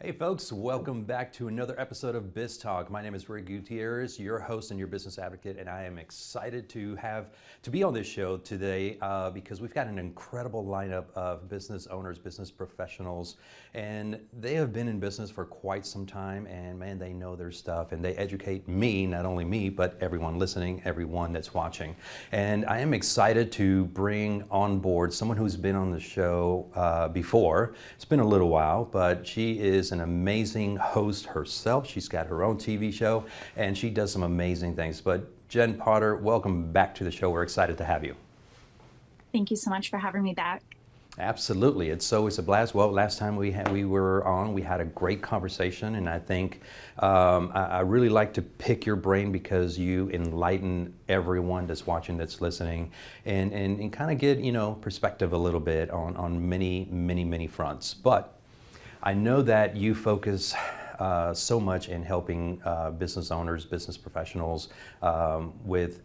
Hey folks, welcome back to another episode of BizTalk. My name is Rick Gutierrez, your host and your business advocate, and I am excited to be on this show today because we've got an incredible lineup of business owners, business professionals, and they have been in business for quite some time, and man, they know their stuff, and they educate me, not only me, but everyone listening, everyone that's watching. And I am excited to bring on board someone who's been on the show before. It's been a little while, but she is an amazing host herself. She's got her own TV show and she does some amazing things. But Jen Potter, welcome back to the show. We're excited to have you. Thank you so much for having me back. Absolutely. It's a blast. Well, last time we were on, we had a great conversation, and I think I really like to pick your brain because you enlighten everyone that's watching, that's listening, and kind of get, perspective a little bit on many fronts. But I know that you focus so much in helping business owners, business professionals with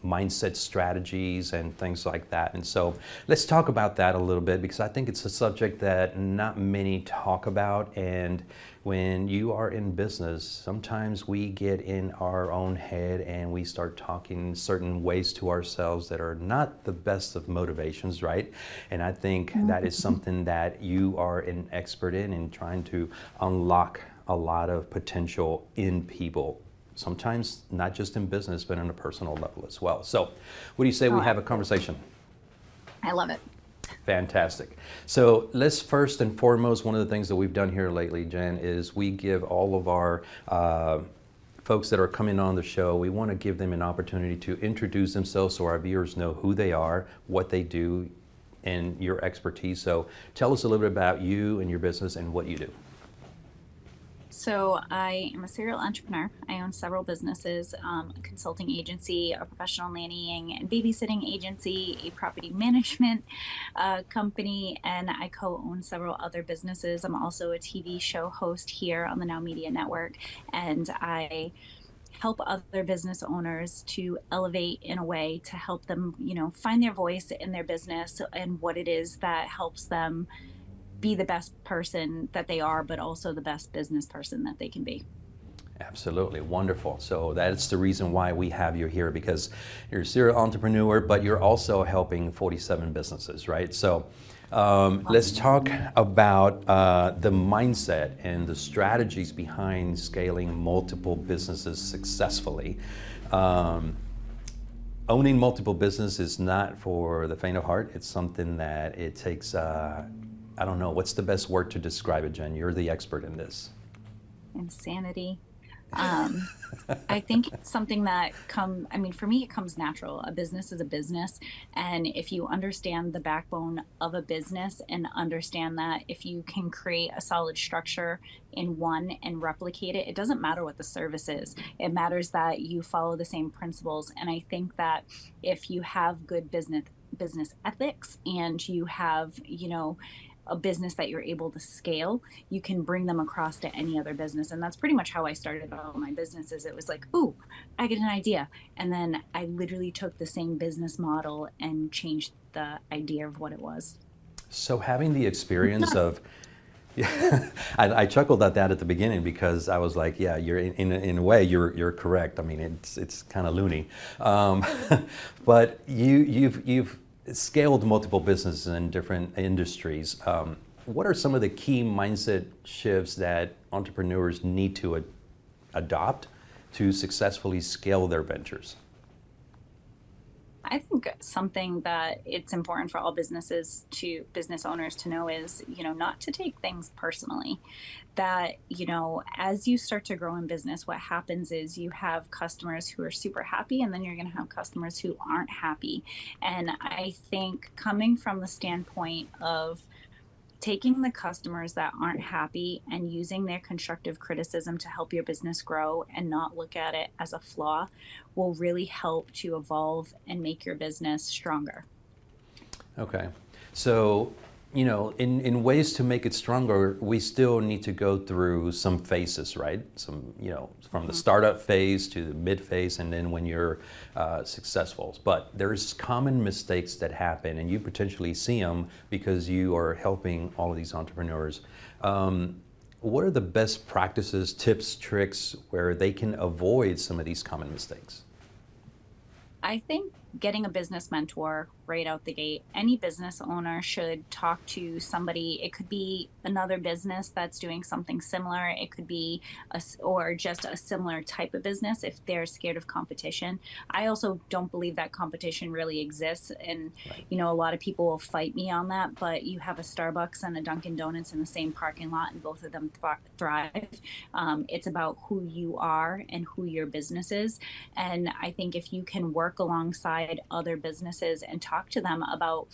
mindset strategies and things like that. And so let's talk about that a little bit because I think it's a subject that not many talk about. And when you are in business, sometimes we get in our own head and we start talking certain ways to ourselves that are not the best of motivations, right? And I think that is something that you are an expert in trying to unlock a lot of potential in people. Sometimes not just in business, but on a personal level as well. So what do you say we have a conversation? I love it. Fantastic. So let's first and foremost, one of the things that we've done here lately, Jen, is we give all of our folks that are coming on the show, we want to give them an opportunity to introduce themselves so our viewers know who they are, what they do, and your expertise. So tell us a little bit about you and your business and what you do. So I am a serial entrepreneur. I own several businesses, a consulting agency, a professional nannying and babysitting agency, a property management company, and I co-own several other businesses. I'm also a TV show host here on the Now Media Network, and I help other business owners to elevate in a way to help them, find their voice in their business and what it is that helps them be the best person that they are, but also the best business person that they can be. Absolutely. Wonderful. So that's the reason why we have you here, because you're a serial entrepreneur, but you're also helping 47 businesses, right? So let's talk about the mindset and the strategies behind scaling multiple businesses successfully. Owning multiple businesses is not for the faint of heart. It's something that it takes I don't know, what's the best word to describe it, Jen? You're the expert in this. Insanity. I think it's something that for me, it comes natural. A business is a business. And if you understand the backbone of a business and understand that if you can create a solid structure in one and replicate it, it doesn't matter what the service is. It matters that you follow the same principles. And I think that if you have good business ethics and you have, a business that you're able to scale, you can bring them across to any other business. And that's pretty much how I started all my businesses. It was like, ooh, I get an idea. And then I literally took the same business model and changed the idea of what it was. So having the experience of, yeah, I chuckled at that at the beginning because I was like, yeah, you're in a way, you're correct. I mean, it's kind of loony. But you've scaled multiple businesses in different industries. What are some of the key mindset shifts that entrepreneurs need to adopt to successfully scale their ventures? I think something that it's important for all business owners to know is, not to take things personally. That, as you start to grow in business, what happens is you have customers who are super happy, and then you're going to have customers who aren't happy. And I think coming from the standpoint of taking the customers that aren't happy and using their constructive criticism to help your business grow and not look at it as a flaw will really help to evolve and make your business stronger. Okay. So, in ways to make it stronger, we still need to go through some phases, right? From the startup phase to the mid phase, and then when you're successful. But there's common mistakes that happen, and you potentially see them because you are helping all of these entrepreneurs. what are the best practices, tips, tricks where they can avoid some of these common mistakes? I think getting a business mentor right out the gate, any business owner should talk to somebody. It could be another business that's doing something similar. It could be or just a similar type of business if they're scared of competition. I also don't believe that competition really exists. And, Right. a lot of people will fight me on that, but you have a Starbucks and a Dunkin' Donuts in the same parking lot and both of them thrive. It's about who you are and who your business is. And I think if you can work alongside other businesses and talk to them about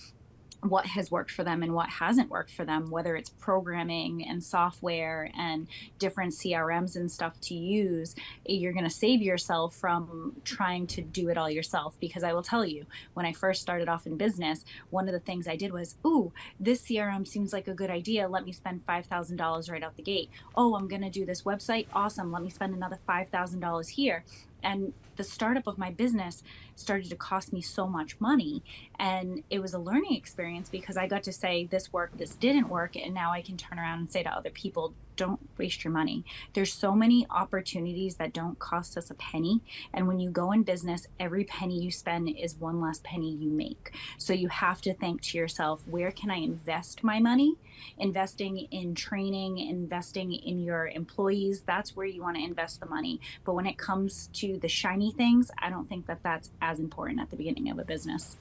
what has worked for them and what hasn't worked for them, whether it's programming and software and different CRMs and stuff to use, you're going to save yourself from trying to do it all yourself. Because I will tell you, when I first started off in business, one of the things I did was, ooh, this CRM seems like a good idea. Let me spend $5,000 right out the gate. Oh, I'm going to do this website. Awesome. Let me spend another $5,000 here. And the startup of my business started to cost me so much money. And it was a learning experience because I got to say, this worked, this didn't work. And now I can turn around and say to other people, don't waste your money. There's so many opportunities that don't cost us a penny. And when you go in business, every penny you spend is one less penny you make. So you have to think to yourself, where can I invest my money? Investing in training, investing in your employees, that's where you want to invest the money. But when it comes to the shiny things, I don't think that that's as important at the beginning of a business.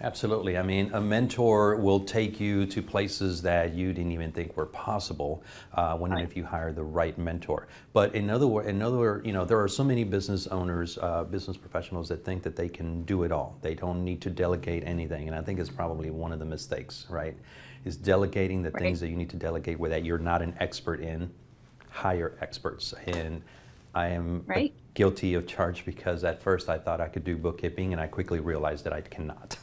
Absolutely. I mean, a mentor will take you to places that you didn't even think were possible when and Right. if you hire the right mentor. But there are so many business owners, business professionals that think that they can do it all. They don't need to delegate anything, and I think it's probably one of the mistakes, right? Is delegating the Right. things that you need to delegate where that you're not an expert in. Hire experts, and I am Right. guilty of charge because at first I thought I could do bookkeeping and I quickly realized that I cannot.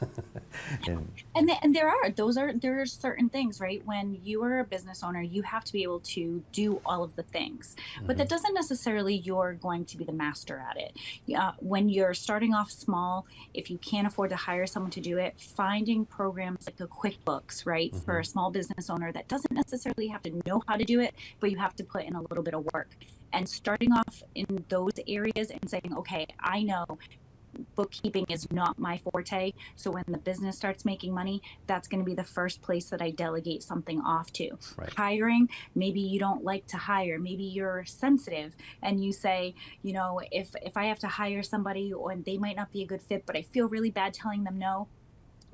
and And there are certain things, right? When you are a business owner, you have to be able to do all of the things, but that mhm, doesn't necessarily you're going to be the master at it. When you're starting off small, if you can't afford to hire someone to do it, finding programs like a QuickBooks, right, for mhm. a small business owner that doesn't necessarily have to know how to do it, but you have to put in a little bit of work. And starting off in those areas and saying, okay, I know bookkeeping is not my forte. So when the business starts making money, that's going to be the first place that I delegate something off to. Right. Hiring, maybe you don't like to hire, maybe you're sensitive and you say, if I have to hire somebody or they might not be a good fit, but I feel really bad telling them no,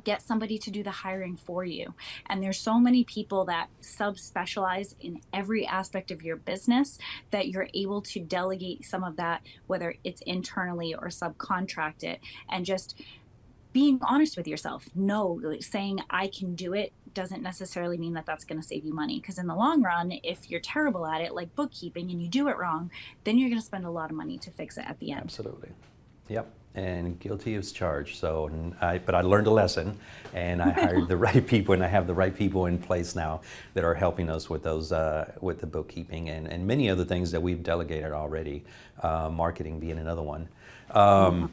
get somebody to do the hiring for you. And there's so many people that subspecialize in every aspect of your business that you're able to delegate some of that, whether it's internally or subcontract it, and just being honest with yourself. No, saying I can do it doesn't necessarily mean that that's going to save you money, because in the long run, if you're terrible at it like bookkeeping and you do it wrong, then you're going to spend a lot of money to fix it at the end. Absolutely. Yep. And guilty as charged. But I learned a lesson, and I hired the right people, and I have the right people in place now that are helping us with with the bookkeeping and many other things that we've delegated already. Marketing being another one. Mhm.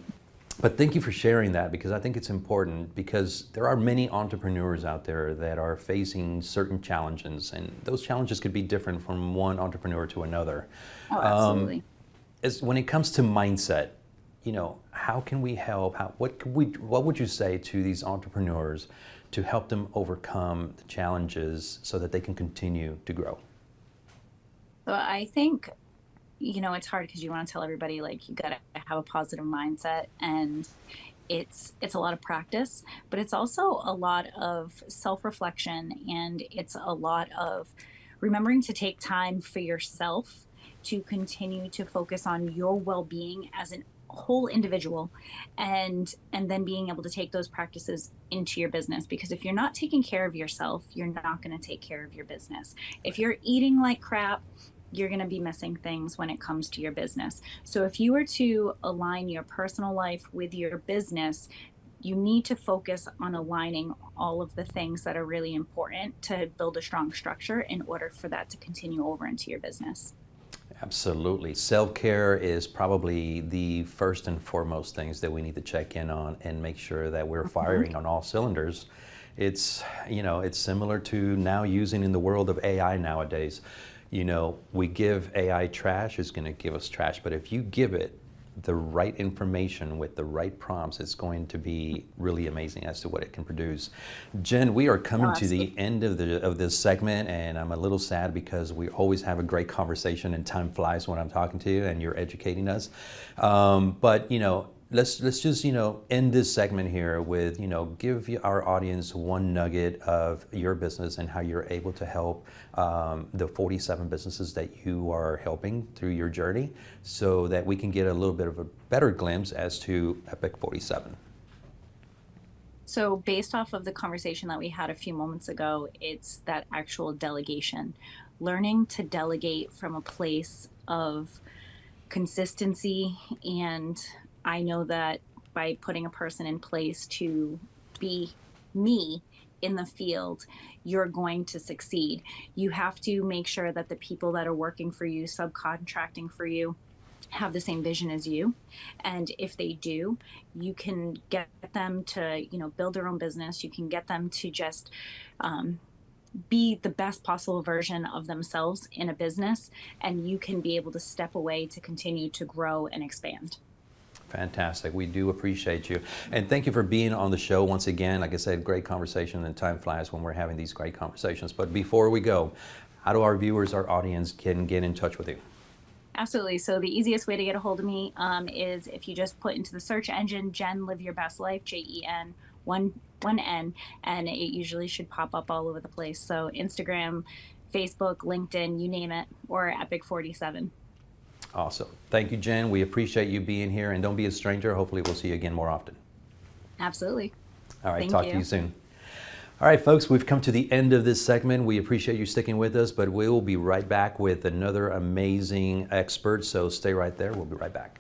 But thank you for sharing that, because I think it's important, because there are many entrepreneurs out there that are facing certain challenges, and those challenges could be different from one entrepreneur to another. Oh, Um, absolutely. when it comes to mindset, how can we help? What would you say to these entrepreneurs to help them overcome the challenges so that they can continue to grow? So I think, it's hard because you want to tell everybody like you got to have a positive mindset, and it's a lot of practice, but it's also a lot of self-reflection, and it's a lot of remembering to take time for yourself to continue to focus on your well-being as an whole individual, and then being able to take those practices into your business, because if you're not taking care of yourself, you're not going to take care of your business. If you're eating like crap, you're going to be missing things when it comes to your business. So if you were to align your personal life with your business, you need to focus on aligning all of the things that are really important to build a strong structure in order for that to continue over into your business. Absolutely. Self-care is probably the first and foremost things that we need to check in on and make sure that we're Mhm. firing on all cylinders. It's similar to now using in the world of AI nowadays. You know, we give AI trash, it's going to give us trash. But if you give it the right information with the right prompts, it's going to be really amazing as to what it can produce. Jen, we are coming Oh, to the absolutely. end of this segment, and I'm a little sad because we always have a great conversation, and time flies when I'm talking to you and you're educating us. But you know, let's just end this segment here with give our audience one nugget of your business and how you're able to help the 47 businesses that you are helping through your journey, so that we can get a little bit of a better glimpse as to Epic 47. So, based off of the conversation that we had a few moments ago, it's that actual delegation, learning to delegate from a place of consistency. And I know that by putting a person in place to be me in the field, you're going to succeed. You have to make sure that the people that are working for you, subcontracting for you, have the same vision as you. And if they do, you can get them to, build their own business. You can get them to just be the best possible version of themselves in a business, and you can be able to step away to continue to grow and expand. Fantastic. We do appreciate you. And thank you for being on the show once again. Like I said, great conversation, and time flies when we're having these great conversations. But before we go, how do our viewers, our audience, can get in touch with you? Absolutely. So the easiest way to get a hold of me is if you just put into the search engine Jen Live Your Best Life, JEN, one N, and it usually should pop up all over the place. So Instagram, Facebook, LinkedIn, you name it, or Epic 47. Awesome. Thank you, Jen. We appreciate you being here, and don't be a stranger. Hopefully we'll see you again more often. Absolutely. All right. Thank Talk you. to you soon. All right, folks, we've come to the end of this segment. We appreciate you sticking with us, but we will be right back with another amazing expert. So stay right there. We'll be right back.